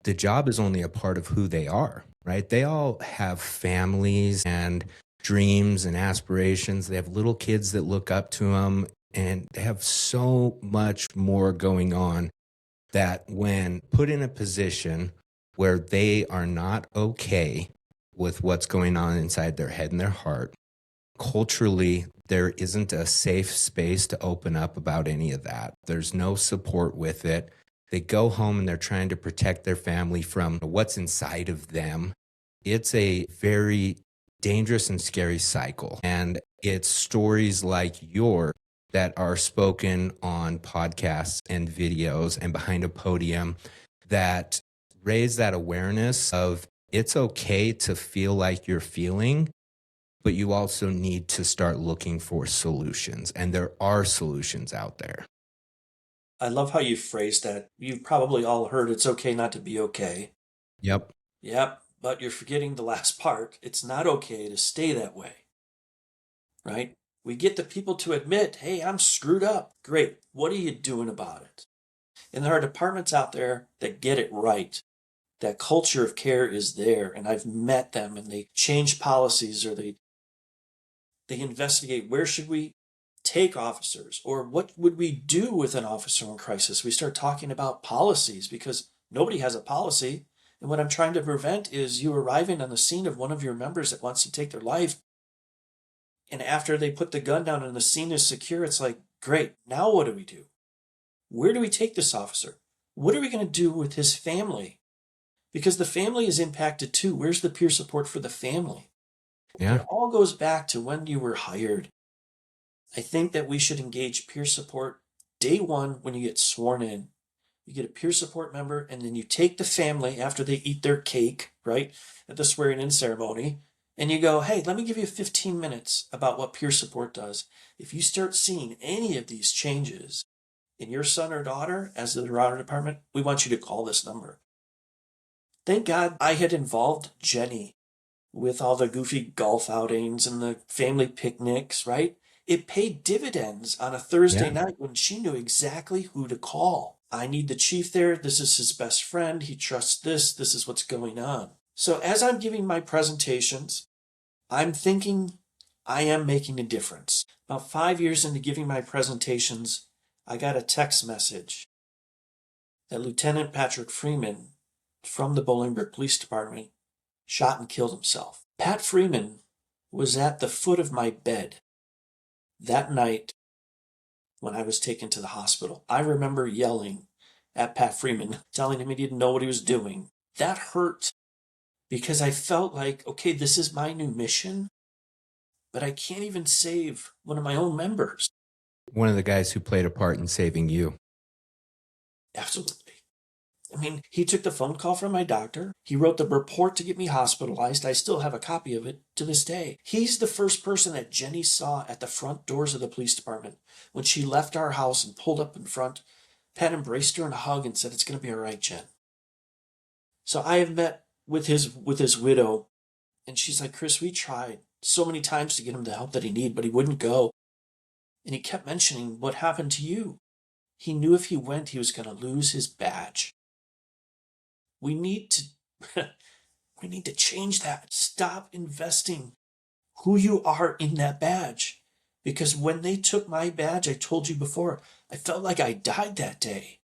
the job is only a part of who they are, right? They all have families and dreams and aspirations. They have little kids that look up to them, and they have so much more going on that when put in a position where they are not okay with what's going on inside their head and their heart, culturally, there isn't a safe space to open up about any of that. There's no support with it. They go home and they're trying to protect their family from what's inside of them. It's a very dangerous and scary cycle. And it's stories like yours that are spoken on podcasts and videos and behind a podium that raise that awareness of it's okay to feel like you're feeling, but you also need to start looking for solutions. And there are solutions out there. I love how you phrased that. You've probably all heard it's okay not to be okay. Yep. Yep, but you're forgetting the last part. It's not okay to stay that way, right? We get the people to admit, hey, I'm screwed up. Great. What are you doing about it? And there are departments out there that get it right. That culture of care is there, and I've met them, and they change policies, or they investigate where should we take officers, or what would we do with an officer in crisis. We start talking about policies because nobody has a policy. And what I'm trying to prevent is you arriving on the scene of one of your members that wants to take their life. And after they put the gun down and the scene is secure, it's like, great, now what do we do? Where do we take this officer? What are we going to do with his family? Because the family is impacted too. Where's the peer support for the family? Yeah. It all goes back to when you were hired. I think that we should engage peer support day one when you get sworn in. You get a peer support member, and then you take the family after they eat their cake, right, at the swearing in ceremony, and you go, hey, let me give you 15 minutes about what peer support does. If you start seeing any of these changes in your son or daughter as the daughter department, we want you to call this number. Thank God I had involved Jenny with all the goofy golf outings and the family picnics, right? It paid dividends on a Thursday night when she knew exactly who to call. I need the chief there. This is his best friend. He trusts this. This is what's going on. So as I'm giving my presentations, I'm thinking I am making a difference. About 5 years into giving my presentations, I got a text message that Lieutenant Patrick Freeman from the Bolingbrook Police Department shot and killed himself. Pat Freeman was at the foot of my bed that night when I was taken to the hospital. I remember yelling at Pat Freeman, telling him he didn't know what he was doing. That hurt because I felt like, okay, this is my new mission. but I can't even save one of my own members. One of the guys who played a part in saving you. Absolutely. I mean, he took the phone call from my doctor. He wrote the report to get me hospitalized. I still have a copy of it to this day. He's the first person that Jenny saw at the front doors of the police department when she left our house and pulled up in front. Pat embraced her in a hug and said, "It's going to be all right, Jen." So I have met with his widow, and she's like, "Chris, we tried so many times to get him the help that he needed, but he wouldn't go." And he kept mentioning what happened to you. He knew if he went, he was going to lose his badge. We need to change that. Stop investing who you are in that badge. Because when they took my badge, I told you before, I felt like I died that day.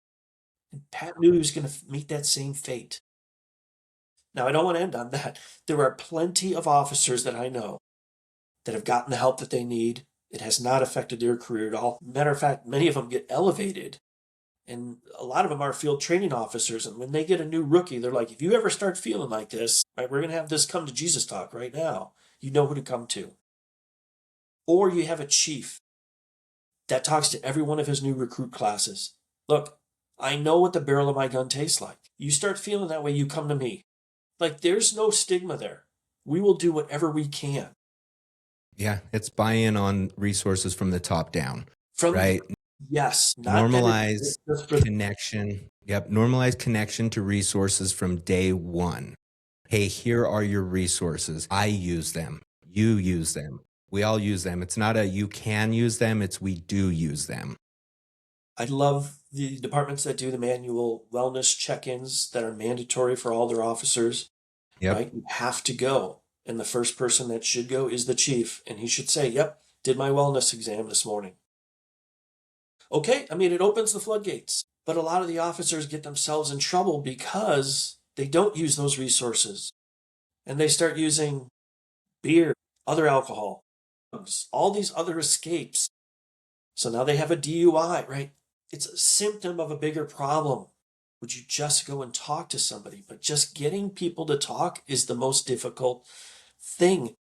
And Pat knew he was going to meet that same fate. Now, I don't want to end on that. There are plenty of officers that I know that have gotten the help that they need. It has not affected their career at all. Matter of fact, many of them get elevated. And a lot of them are field training officers. And when they get a new rookie, they're like, if you ever start feeling like this, right, we're going to have this come to Jesus talk right now. You know who to come to. Or you have a chief that talks to every one of his new recruit classes. Look, I know what the barrel of my gun tastes like. You start feeling that way, you come to me. Like, there's no stigma there. We will do whatever we can. Yeah, it's buy-in on resources from the top down, right? Yes. Normalize connection. Yep. Normalize connection to resources from day one. Hey, here are your resources. I use them. You use them. We all use them. It's not a you can use them. It's we do use them. I love the departments that do the manual wellness check-ins that are mandatory for all their officers. Yep. Right? You have to go. And the first person that should go is the chief. And he should say, yep, did my wellness exam this morning. Okay, I mean, it opens the floodgates. But a lot of the officers get themselves in trouble because they don't use those resources. And they start using beer, other alcohol, drugs, all these other escapes. So now they have a DUI, right? It's a symptom of a bigger problem. Would you just go and talk to somebody? But just getting people to talk is the most difficult thing.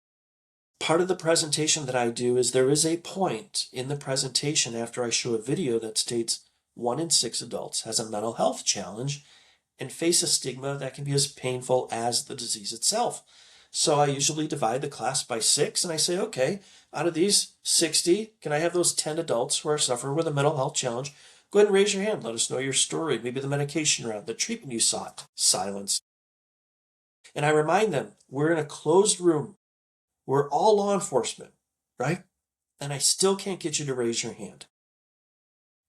Part of the presentation that I do is there is a point in the presentation after I show a video that states 1 in 6 adults has a mental health challenge and face a stigma that can be as painful as the disease itself. So I usually divide the class by 6 and I say, okay, out of these 60, can I have those 10 adults who are suffering with a mental health challenge? Go ahead and raise your hand. Let us know your story, maybe the medication around, the treatment you sought. Silence. And I remind them, we're in a closed room. We're all law enforcement, right? And I still can't get you to raise your hand.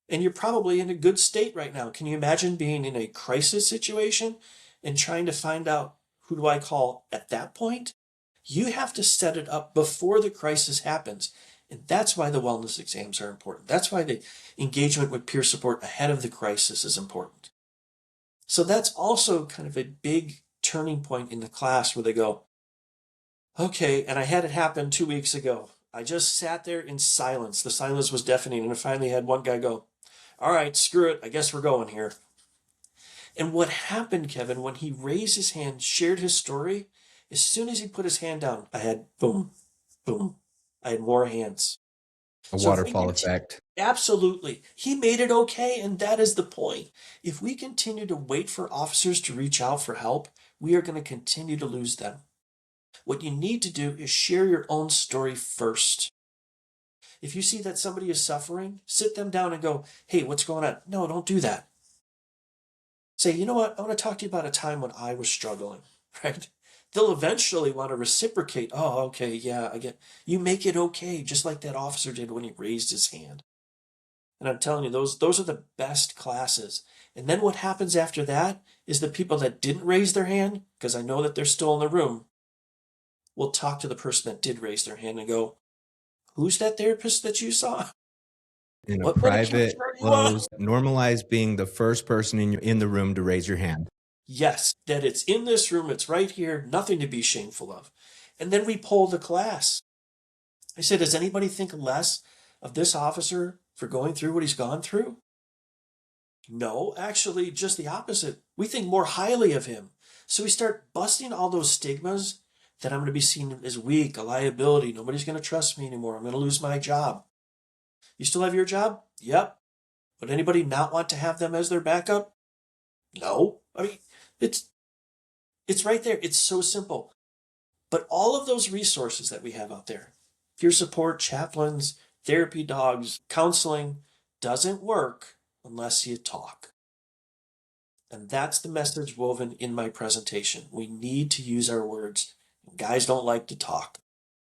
And you're probably in a good state right now. Can you imagine being in a crisis situation and trying to find out who do I call at that point? You have to set it up before the crisis happens. And that's why the wellness exams are important. That's why the engagement with peer support ahead of the crisis is important. So that's also kind of a big turning point in the class where they go, okay, and I had it happen 2 weeks ago. I just sat there in silence. The silence was deafening, and I finally had one guy go, all right, screw it. I guess we're going here. And what happened, Kevin, when he raised his hand, shared his story, as soon as he put his hand down, I had boom, boom. I had more hands. A waterfall effect. Absolutely. He made it okay, and that is the point. If we continue to wait for officers to reach out for help, we are going to continue to lose them. What you need to do is share your own story first. If you see that somebody is suffering, sit them down and go, hey, what's going on? No, don't do that. Say, you know what? I want to talk to you about a time when I was struggling, right? They'll eventually want to reciprocate. Oh, okay, yeah, I get. You make it okay, just like that officer did when he raised his hand. And I'm telling you, those are the best classes. And then what happens after that is the people that didn't raise their hand, because I know that they're still in the room, will talk to the person that did raise their hand and go, who's that therapist that you saw? In a private, closed, normalize being the first person in the room to raise your hand. Yes, that it's in this room, it's right here, nothing to be shameful of. And then we poll the class. I said, does anybody think less of this officer for going through what he's gone through? No, actually, just the opposite. We think more highly of him. So we start busting all those stigmas then I'm going to be seen as weak, a liability. Nobody's going to trust me anymore. I'm going to lose my job. You still have your job? Yep. Would anybody not want to have them as their backup? No. I mean, it's right there. It's so simple. But all of those resources that we have out there, peer support, chaplains, therapy dogs, counseling, doesn't work unless you talk. And that's the message woven in my presentation. We need to use our words. Guys don't like to talk.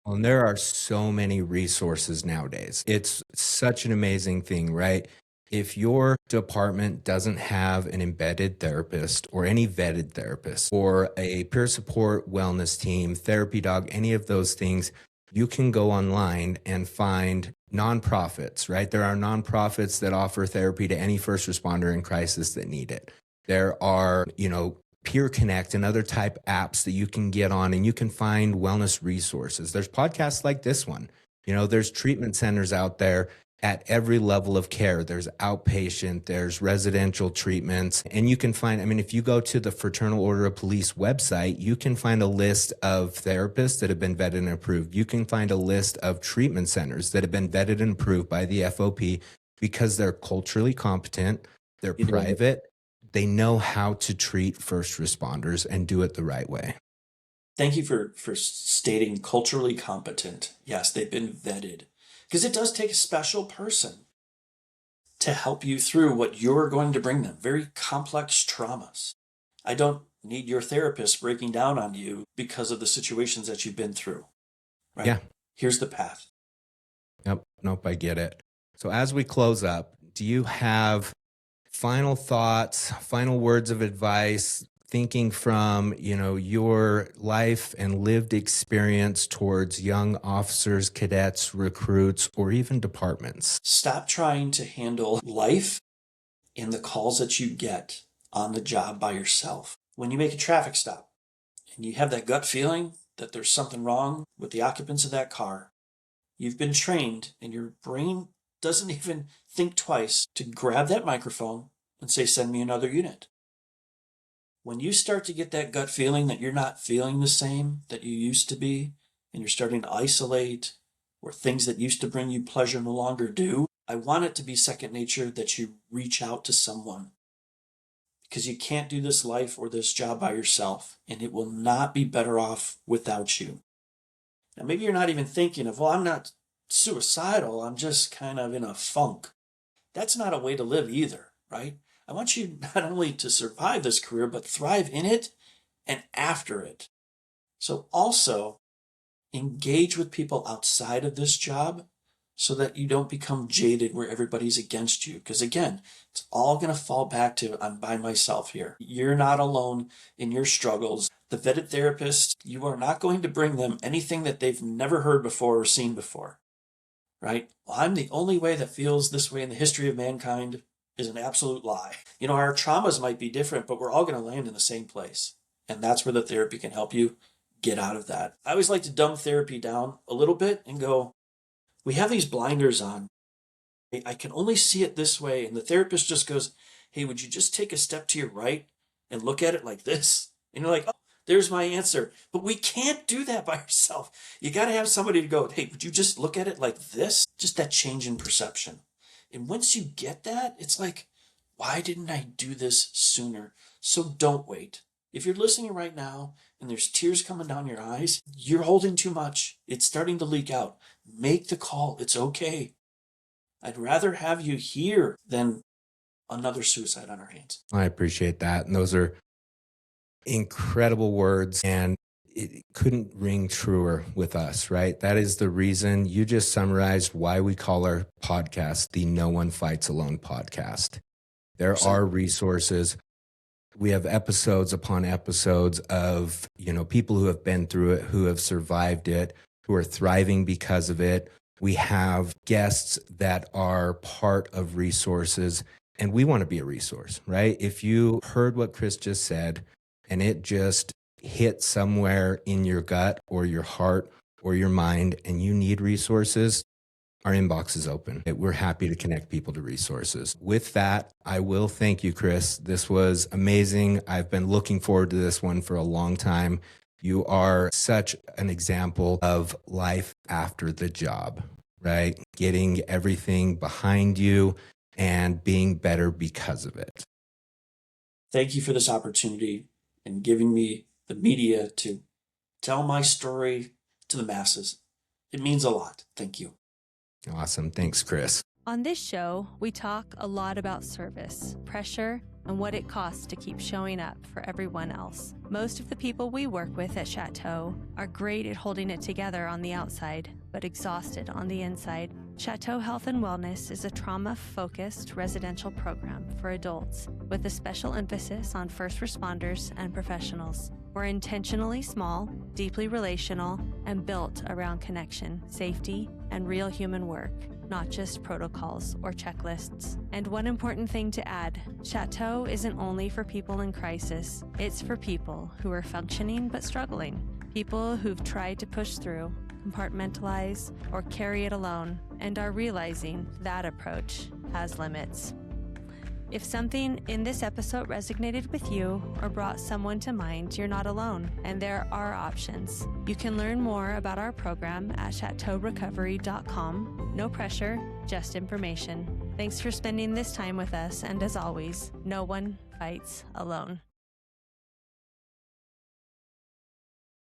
Well, and there are so many resources nowadays. It's such an amazing thing, right? If your department doesn't have an embedded therapist or any vetted therapist or a peer support wellness team, therapy dog, any of those things, you can go online and find nonprofits, right? There are nonprofits that offer therapy to any first responder in crisis that need it. There are, Peer Connect and other type apps that you can get on, and you can find wellness resources. There's podcasts like this one. There's treatment centers out there at every level of care. There's outpatient, there's residential treatments, and you can find, if you go to the Fraternal Order of Police website, you can find a list of therapists that have been vetted and approved. You can find a list of treatment centers that have been vetted and approved by the FOP because they're culturally competent, they're private, they know how to treat first responders and do it the right way. Thank you for stating culturally competent. Yes, they've been vetted. Because it does take a special person to help you through what you're going to bring them. Very complex traumas. I don't need your therapist breaking down on you because of the situations that you've been through. Right? Yeah. Here's the path. Yep. Nope, I get it. So as we close up, do you have final thoughts, final words of advice, thinking from, your life and lived experience towards young officers, cadets, recruits, or even departments? Stop trying to handle life and the calls that you get on the job by yourself. When you make a traffic stop and you have that gut feeling that there's something wrong with the occupants of that car, you've been trained and your brain doesn't even think twice to grab that microphone and say, send me another unit. When you start to get that gut feeling that you're not feeling the same that you used to be, and you're starting to isolate, or things that used to bring you pleasure no longer do, I want it to be second nature that you reach out to someone. Because you can't do this life or this job by yourself, and it will not be better off without you. Now, maybe you're not even thinking of, well, I'm not suicidal, I'm just kind of in a funk. That's not a way to live either, right? I want you not only to survive this career, but thrive in it and after it. So also engage with people outside of this job so that you don't become jaded where everybody's against you. Because again, it's all going to fall back to, I'm by myself here. You're not alone in your struggles. The vetted therapist, you are not going to bring them anything that they've never heard before or seen before. Right? Well, I'm the only way that feels this way in the history of mankind is an absolute lie. Our traumas might be different, but we're all going to land in the same place. And that's where the therapy can help you get out of that. I always like to dumb therapy down a little bit and go, we have these blinders on. I can only see it this way. And the therapist just goes, hey, would you just take a step to your right and look at it like this? And you're like, oh, there's my answer. But we can't do that by ourselves. You got to have somebody to go, hey, would you just look at it like this? Just that change in perception. And once you get that, it's like, why didn't I do this sooner? So don't wait. If you're listening right now and there's tears coming down your eyes, you're holding too much. It's starting to leak out. Make the call. It's okay. I'd rather have you here than another suicide on our hands. I appreciate that. And those are incredible words, and it couldn't ring truer with us, right? That is the reason you just summarized why we call our podcast the No One Fights Alone podcast. There are resources. We have episodes upon episodes of, people who have been through it, who have survived it, who are thriving because of it. We have guests that are part of resources, and we want to be a resource, right? If you heard what Chris just said and it just hit somewhere in your gut or your heart or your mind and you need resources, our inbox is open. We're happy to connect people to resources. With that, I will thank you, Chris. This was amazing. I've been looking forward to this one for a long time. You are such an example of life after the job, right? Getting everything behind you and being better because of it. Thank you for this opportunity and giving me the media to tell my story to the masses. It means a lot. Thank you. Awesome. Thanks, Chris. On this show, we talk a lot about service, pressure, and what it costs to keep showing up for everyone else. Most of the people we work with at Chateau are great at holding it together on the outside, but exhausted on the inside. Chateau Health and Wellness is a trauma-focused residential program for adults with a special emphasis on first responders and professionals. We're intentionally small, deeply relational, and built around connection, safety, and real human work, not just protocols or checklists. And one important thing to add, Chateau isn't only for people in crisis, it's for people who are functioning but struggling, people who've tried to push through, compartmentalize, or carry it alone, and are realizing that approach has limits. If something in this episode resonated with you or brought someone to mind, you're not alone, and there are options. You can learn more about our program at chateaurecovery.com. No pressure, just information. Thanks for spending this time with us, and as always, no one fights alone.